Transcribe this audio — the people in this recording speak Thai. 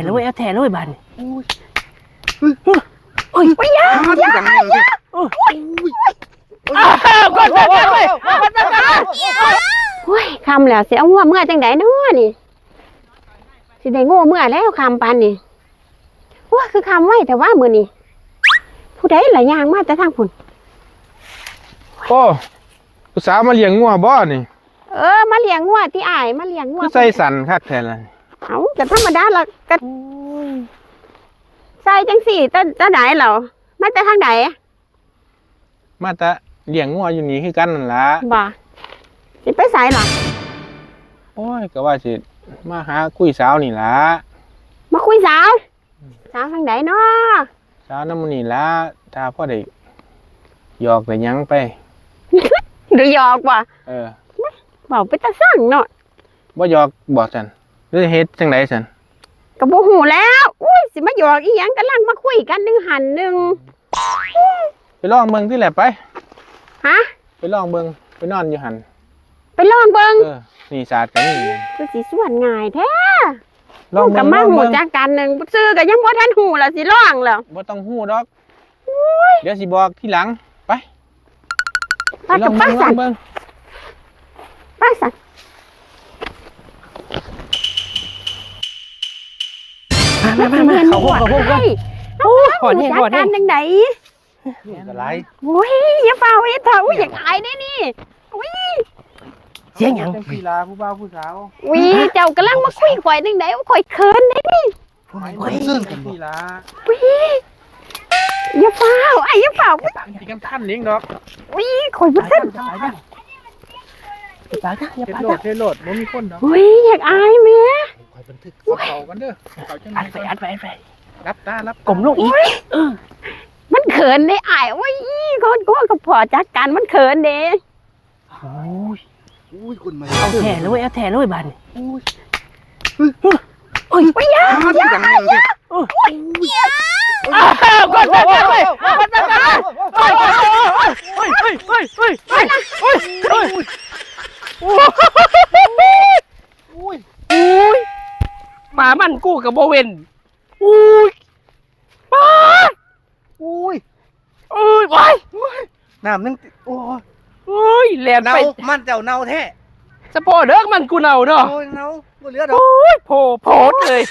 แล้วเอาแทนเลยบันโอ้ยไปยาก่อนโอ้ยคำแล้วเสียงัวเมื่อจังไดเนาะนี่สิได้งัวเมื่อแล้วคำปานนี่ว่าคือคำไว้แต่ว่ามือนี่ผู้ใดหลายอย่างมาแต่ทางพุ่นโอ้ผู้สาวมาเลี้ยงงัวบ่นี่มาเลี้ยงงัวที่อ้ายมาเลี้ยงงัวใส่สันคักแท้ล่ะเอาก็ธรรมดาละก็ใส่จังสี่จะไหนเหรอมาแต่ทางไหนมาแต่เลี้ยงงัวอยู่นี่คือกันนั่นล่ะบ่สิไปใส่หรอโอ้ยก็ว่าสิมาหาคุยสาวนี่ล่ะมาคุยสาวทางไหนเนาะสาวน้ำมันนี่ล่ะถ้าพ่อได้หยอกได้ยังไปหรือหยอกว่ะบอกไปตะสั่งเนาะบ่หยอกบอกฉันหรือเฮ็ดจังได๋ซั่นก็บ่ฮู้แล้วอุ้ยสิมาหยอกอีหยังกำลังมาคุยกันนึงหันนึงไปลองเบิ่งที่แหละไปฮะไปลองเบิ่งไปนอนอยู่หั่นไปลองเบิ่งนี่ศาสตร์กันนี่คือสิส่วนง่ายแท้ลองกับมาหูจักกันนึงซื้อก็ยังบ่ทันฮู้ล่ะสิลองแล้วบ่ต้องฮู้ดอกเดี๋ยวสิบอกทีหลังไปลองเบิ่งไปสั่นมาเขาโอ้หอนเนี่ยหอนเนี่ยจังไดอะไรโอ้ยอย่าเฝ้าเฮ็ดเถอะอุ้ยอยากอายได้นี่อุ้ยเสียงหยังกีฬาผู้บ่าวผู้สาวอุ้ยเจ้ากำลังมาคุยข่อยจังได๋ข่อยเขินได้นี่คนซื่อกันกีฬาอุ้ยอย่าเฝ้าอย่าเฝ้าสิกำทันเลี้ยงดอกอุ้ยข่อยบ่ทันอย่าไปเทโหลดบ่มีคนดอกอุ้ยอยากอายแม่ข่อยบันทึกเขากันเด้อเขาจังอัดไปรับตารับกลมลงอีกมันเขินได้อายโอ้ยคนก็พอจักกันมันเขินเด้โอ้ยคุณมาเอาแทนเลยบันโอ้ยไปยาก่อนก่อนหมามันกู้กับโบเวนป้าว้ายน้ำนึงแลนไปมันเจ้าเน่าแท้สะโพกเด้อมันกูเน่าเนาะเน่าบ่เหลือดอกโผล่เลย